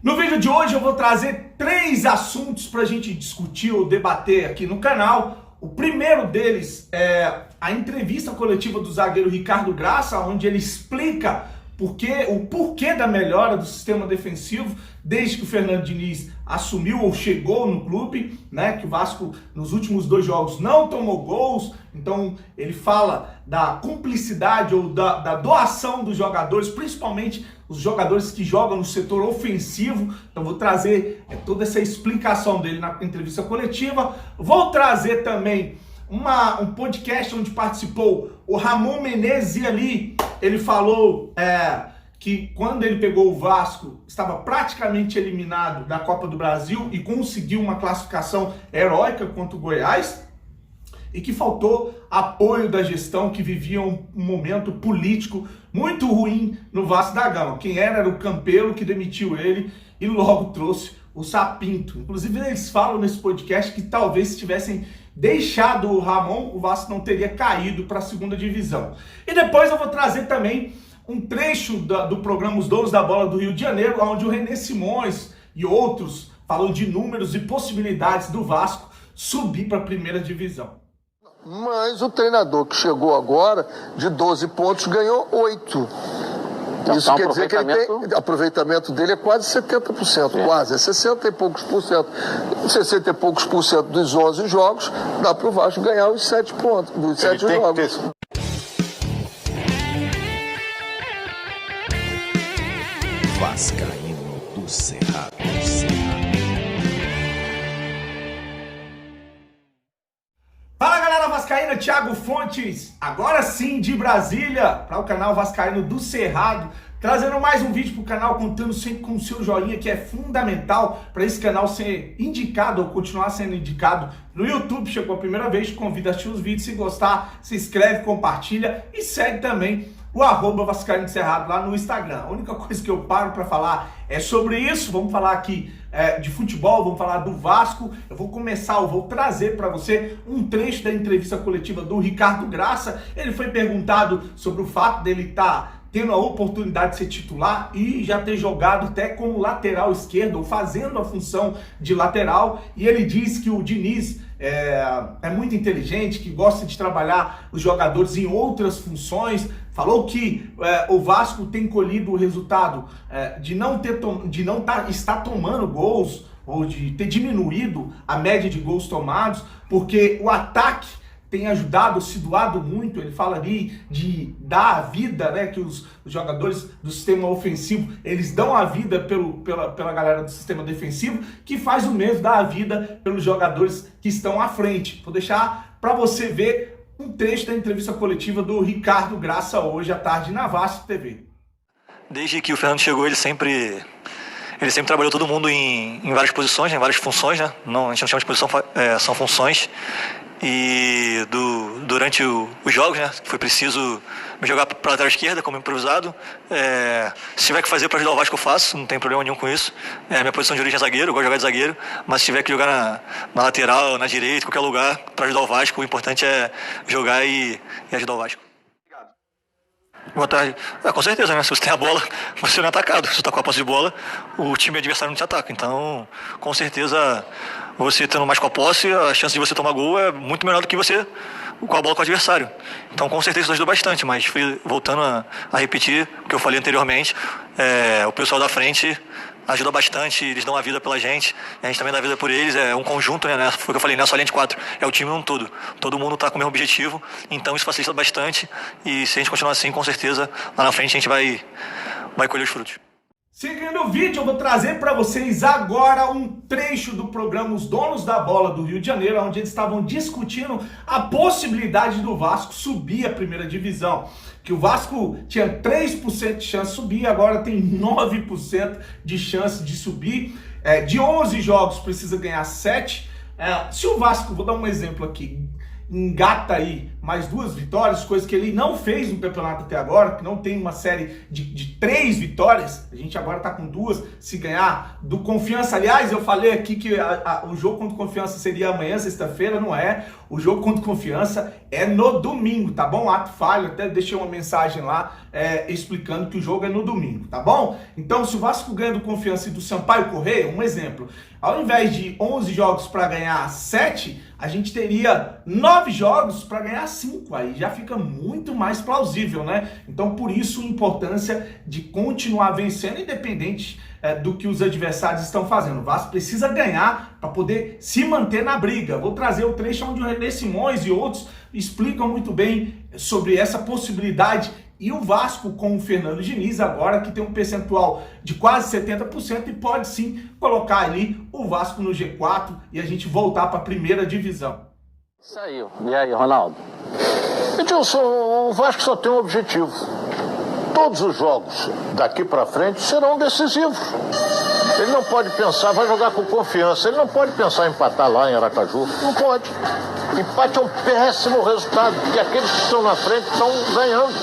No vídeo de hoje eu vou trazer 3 assuntos para a gente discutir ou debater aqui no canal. O primeiro deles é a entrevista coletiva do zagueiro Ricardo Graça, onde ele explica o porquê da melhora do sistema defensivo desde que o Fernando Diniz assumiu ou chegou no clube, né? Que o Vasco nos últimos 2 jogos não tomou gols. Então ele fala da cumplicidade ou da doação dos jogadores, principalmente os jogadores que jogam no setor ofensivo. Então vou trazer toda essa explicação dele na entrevista coletiva. Vou trazer também um podcast onde participou o Ramon Menezes e ali ele falou que quando ele pegou o Vasco estava praticamente eliminado da Copa do Brasil e conseguiu uma classificação heróica contra o Goiás e que faltou apoio da gestão, que vivia um momento político muito ruim no Vasco da Gama. Quem era o Campelo, que demitiu ele e logo trouxe o Sapinto. Inclusive eles falam nesse podcast que talvez se tivessem deixado o Ramon, o Vasco não teria caído para a segunda divisão. E depois eu vou trazer também um trecho do programa Os Donos da Bola do Rio de Janeiro, onde o René Simões e outros falam de números e possibilidades do Vasco subir para a primeira divisão. Mas o treinador que chegou agora, de 12 pontos, ganhou 8. Isso quer dizer que o aproveitamento dele é quase 70%, quase, é 60 e poucos por cento. 60 e poucos por cento dos 11 jogos, dá para o Vasco ganhar os 7 pontos, dos 7 jogos. Vascaíno do Cerrado. Fala galera vascaína, Thiago Fontes, agora sim de Brasília, para o canal Vascaíno do Cerrado, trazendo mais um vídeo para o canal, contando sempre com o seu joinha, que é fundamental para esse canal ser indicado ou continuar sendo indicado no YouTube. Chegou a primeira vez, te convido a assistir os vídeos, se gostar, se inscreve, compartilha e segue também o @Vascaíno do Cerrado lá no Instagram. A única coisa que eu paro para falar é sobre isso. Vamos falar aqui de futebol, vamos falar do Vasco. Eu vou trazer para você um trecho da entrevista coletiva do Ricardo Graça. Ele foi perguntado sobre o fato dele estar tendo a oportunidade de ser titular e já ter jogado até como lateral esquerdo, ou fazendo a função de lateral, e ele diz que o Diniz é muito inteligente, que gosta de trabalhar os jogadores em outras funções. Falou que o Vasco tem colhido o resultado de não estar tomando gols, ou de ter diminuído a média de gols tomados, porque o ataque tem ajudado, se doado muito. Ele fala ali de dar a vida, né? Que os jogadores do sistema ofensivo, eles dão a vida pela galera do sistema defensivo, que faz o mesmo, dar a vida pelos jogadores que estão à frente. Vou deixar para você ver um trecho da entrevista coletiva do Ricardo Graça hoje à tarde na Vasco TV. Desde que o Fernando chegou, ele sempre trabalhou todo mundo em várias posições, em várias funções, né? Não, a gente não chama de posição, são funções. E durante os jogos, né, foi preciso me jogar para a lateral esquerda como improvisado. Se tiver que fazer para ajudar o Vasco, eu faço, não tem problema nenhum com isso. Minha posição de origem é zagueiro, eu gosto de jogar de zagueiro, mas se tiver que jogar na lateral, na direita, qualquer lugar, para ajudar o Vasco, o importante é jogar e ajudar o Vasco. Boa tarde. Com certeza, né? Se você tem a bola, você não é atacado. Se você está com a posse de bola, o time adversário não te ataca. Então, com certeza, você tendo mais com a posse, a chance de você tomar gol é muito menor do que você com a bola com o adversário. Então, com certeza, isso ajudou bastante. Mas, voltando a repetir o que eu falei anteriormente, o pessoal da frente ajuda bastante, eles dão a vida pela gente, e a gente também dá a vida por eles, é um conjunto, né? Foi o que eu falei, não é só a linha de 4, é o time um todo. Todo mundo está com o mesmo objetivo, então isso facilita bastante, e se a gente continuar assim, com certeza, lá na frente a gente vai colher os frutos. Seguindo o vídeo, eu vou trazer para vocês agora um trecho do programa Os Donos da Bola do Rio de Janeiro, onde eles estavam discutindo a possibilidade do Vasco subir a primeira divisão. Que o Vasco tinha 3% de chance de subir, agora tem 9% de chance de subir. De 11 jogos precisa ganhar 7. Se o Vasco, vou dar um exemplo aqui, engata aí mais 2 vitórias, coisa que ele não fez no campeonato até agora, que não tem uma série de 3 vitórias, a gente agora tá com 2, se ganhar do Confiança. Aliás, eu falei aqui que o jogo contra o Confiança seria amanhã, sexta-feira, não é. O jogo contra o Confiança é no domingo, tá bom? Ato falho, até deixei uma mensagem lá explicando que o jogo é no domingo, tá bom? Então, se o Vasco ganha do Confiança e do Sampaio Corrêa, um exemplo, ao invés de 11 jogos para ganhar 7, a gente teria 9 jogos para ganhar 5, aí já fica muito mais plausível, né? Então, por isso, a importância de continuar vencendo, independente do que os adversários estão fazendo. O Vasco precisa ganhar para poder se manter na briga. Vou trazer o trecho onde o René Simões e outros explicam muito bem sobre essa possibilidade. E o Vasco com o Fernando Diniz agora que tem um percentual de quase 70% e pode sim colocar ali o Vasco no G4 e a gente voltar para a primeira divisão. Isso aí. E aí, Ronaldo? Edilson, o Vasco só tem um objetivo. Todos os jogos daqui para frente serão decisivos. Ele não pode pensar, vai jogar com Confiança, ele não pode pensar em empatar lá em Aracaju. Não pode. Empate é um péssimo resultado, porque aqueles que estão na frente estão ganhando.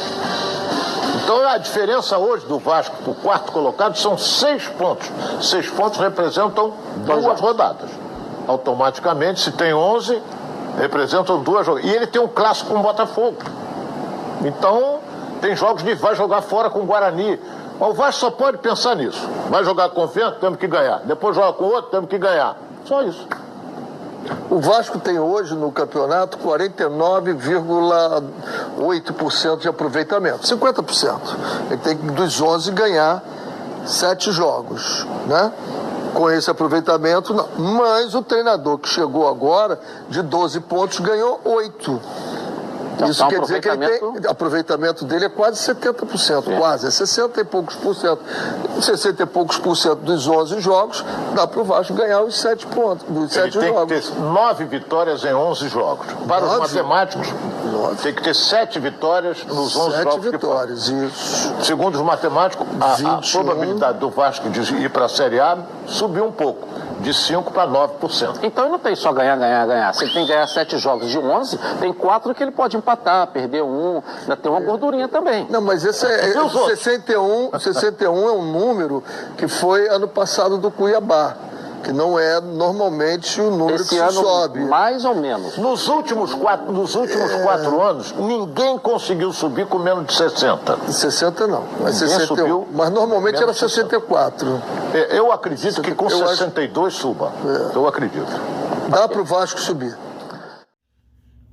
Então a diferença hoje do Vasco para o quarto colocado são 6 pontos. 6 pontos representam 2 rodadas. Automaticamente, se tem 11, representam 2 jogadas. E ele tem um clássico com o Botafogo. Então, tem jogos que vai jogar fora com o Guarani. Mas o Vasco só pode pensar nisso. Vai jogar com Confiança, temos que ganhar. Depois joga com outro, temos que ganhar. Só isso. O Vasco tem hoje no campeonato 49,8% de aproveitamento, 50%. Ele tem que dos 11 ganhar 7 jogos, né? Com esse aproveitamento, não. Mas o treinador que chegou agora, de 12 pontos, ganhou 8. Então, isso quer dizer que ele tem, o aproveitamento dele é quase 70%, quase, é 60 e poucos por cento. 60 e poucos por cento dos 11 jogos, dá para o Vasco ganhar os 7 pontos, dos 7 jogos. Ele tem que ter 9 vitórias em 11 jogos. Para os matemáticos, tem que ter 7 vitórias nos 11 jogos. 7 vitórias, isso. Segundo os matemáticos, a probabilidade do Vasco de ir para a Série A subiu um pouco, de 5% para 9%. Então ele não tem só ganhar. Se ele tem que ganhar 7 jogos de 11, tem 4 que ele pode empatar, perder 1, ainda tem uma gordurinha também. Não, mas esse é 61 é um número que foi ano passado do Cuiabá, que não é normalmente o número esse que ano, sobe. Mais ou menos. Nos últimos 4 anos, ninguém conseguiu subir com menos de 60. 60 não, mas 61. Subiu, mas normalmente era 64. Eu acredito que com 62 suba. Eu acredito. Dá para o Vasco subir.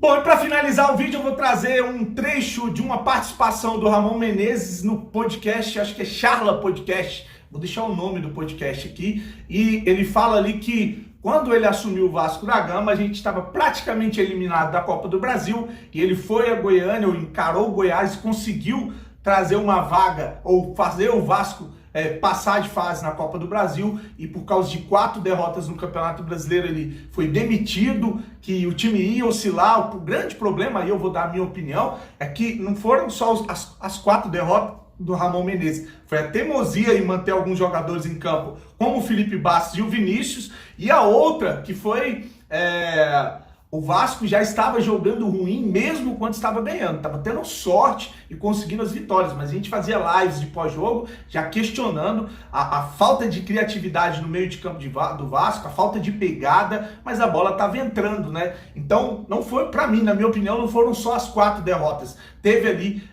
Bom, e para finalizar o vídeo eu vou trazer um trecho de uma participação do Ramon Menezes no podcast, acho que é Charla Podcast, vou deixar o nome do podcast aqui, e ele fala ali que quando ele assumiu o Vasco da Gama, a gente estava praticamente eliminado da Copa do Brasil, e ele foi a Goiânia, ou encarou o Goiás e conseguiu trazer uma vaga, ou fazer o Vasco passar de fase na Copa do Brasil, e por causa de 4 derrotas no Campeonato Brasileiro ele foi demitido, que o time ia oscilar. O grande problema, aí eu vou dar a minha opinião, é que não foram só as 4 derrotas do Ramon Menezes, foi a teimosia em manter alguns jogadores em campo, como o Felipe Bastos e o Vinícius, e a outra que foi... O Vasco já estava jogando ruim mesmo quando estava ganhando, estava tendo sorte e conseguindo as vitórias, mas a gente fazia lives de pós-jogo já questionando a falta de criatividade no meio de campo do Vasco, a falta de pegada, mas a bola estava entrando, né? Então, não foi, para mim, na minha opinião, não foram só as 4 derrotas. Teve ali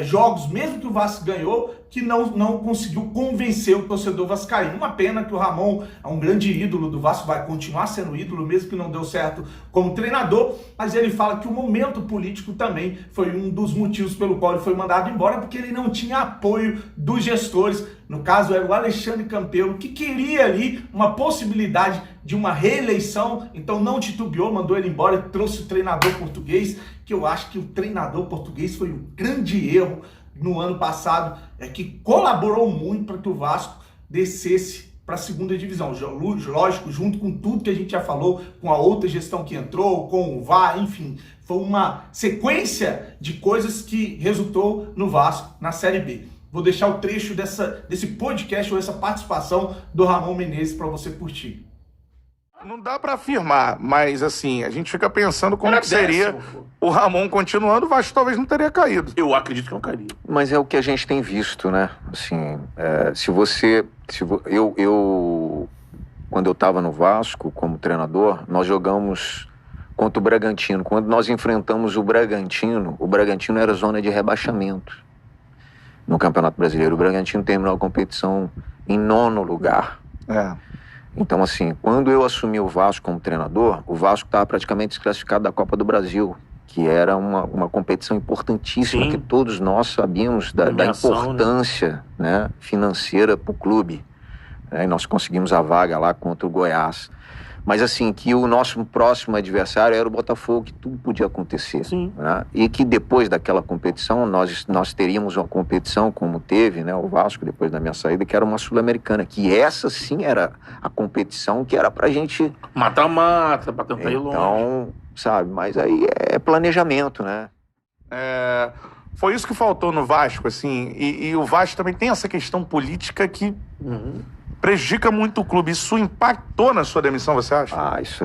jogos, mesmo que o Vasco ganhou, que não conseguiu convencer o torcedor vascaíno. Uma pena que o Ramon é um grande ídolo do Vasco, vai continuar sendo ídolo, mesmo que não deu certo como treinador, mas ele fala que o momento político também foi um dos motivos pelo qual ele foi mandado embora, porque ele não tinha apoio dos gestores. No caso, era o Alexandre Campelo, que queria ali uma possibilidade de uma reeleição, então não titubeou, mandou ele embora e trouxe o treinador português, que eu acho que o treinador português foi um grande erro no ano passado, que colaborou muito para que o Vasco descesse para a segunda divisão. Lógico, junto com tudo que a gente já falou, com a outra gestão que entrou, com o VAR, enfim, foi uma sequência de coisas que resultou no Vasco na Série B. Vou deixar o trecho desse podcast ou essa participação do Ramon Menezes para você curtir. Não dá pra afirmar, mas assim, a gente fica pensando como que seria o Ramon continuando, o Vasco talvez não teria caído. Eu acredito que não cairia. Mas é o que a gente tem visto, né? Assim, quando eu estava no Vasco como treinador, nós jogamos contra o Bragantino. Quando nós enfrentamos o Bragantino era zona de rebaixamento no Campeonato Brasileiro. O Bragantino terminou a competição em 9º lugar. Então, assim, quando eu assumi o Vasco como treinador, o Vasco estava praticamente desclassificado da Copa do Brasil, que era uma competição importantíssima. Sim. Que todos nós sabíamos da importância, né, financeira para o clube. E nós conseguimos a vaga lá contra o Goiás. Mas assim, que o nosso próximo adversário era o Botafogo, que tudo podia acontecer. Sim. Né? E que depois daquela competição, nós teríamos uma competição como teve, né, o Vasco, depois da minha saída, que era uma Sul-Americana, que essa sim era a competição que era pra gente... Mata-mata, pra tentar ir longe. Então, sabe, mas aí é planejamento, né? Foi isso que faltou no Vasco, assim, e o Vasco também tem essa questão política que... prejudica muito o clube. Isso impactou na sua demissão, você acha? Isso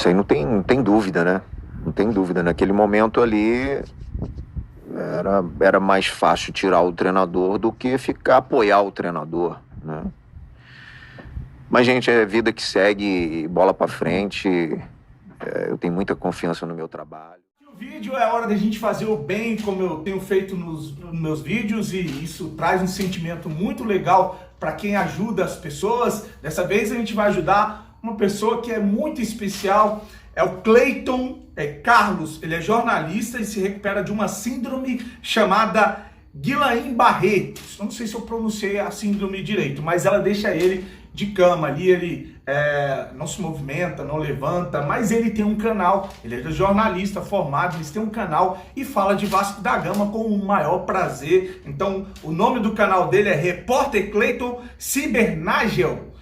aí não tem dúvida, né? Não tem dúvida. Naquele momento ali era mais fácil tirar o treinador do que apoiar o treinador, né? Mas, gente, é vida que segue, bola pra frente. Eu tenho muita confiança no meu trabalho. O vídeo é hora da gente fazer o bem, como eu tenho feito nos meus vídeos, e isso traz um sentimento muito legal para quem ajuda as pessoas. Dessa vez a gente vai ajudar uma pessoa que é muito especial, é o Cleiton Carlos. Ele é jornalista e se recupera de uma síndrome chamada Guillain-Barré. Eu não sei se eu pronunciei a síndrome direito, mas ela deixa ele de cama ali, ele não se movimenta, não levanta, mas ele tem um canal, ele é jornalista formado, ele tem um canal e fala de Vasco da Gama com o maior prazer. Então, o nome do canal dele é Repórter Cleiton Cibernagel.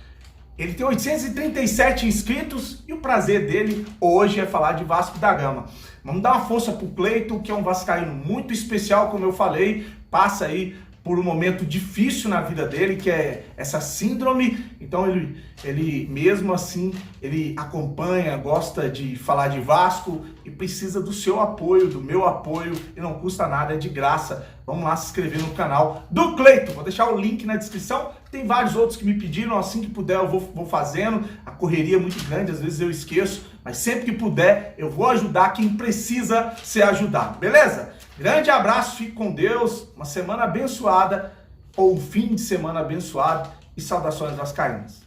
Ele tem 837 inscritos e o prazer dele hoje é falar de Vasco da Gama. Vamos dar uma força pro Cleiton, que é um vascaíno muito especial, como eu falei, passa aí por um momento difícil na vida dele, que é essa síndrome. Então ele mesmo assim, ele acompanha, gosta de falar de Vasco e precisa do seu apoio, do meu apoio, e não custa nada, é de graça. Vamos lá se inscrever no canal do Cleiton, vou deixar o link na descrição. Tem vários outros que me pediram, assim que puder eu vou fazendo. A correria é muito grande, às vezes eu esqueço, mas sempre que puder eu vou ajudar quem precisa ser ajudado, beleza? Grande abraço, fique com Deus, uma semana abençoada, ou um fim de semana abençoado, e saudações vascaínas.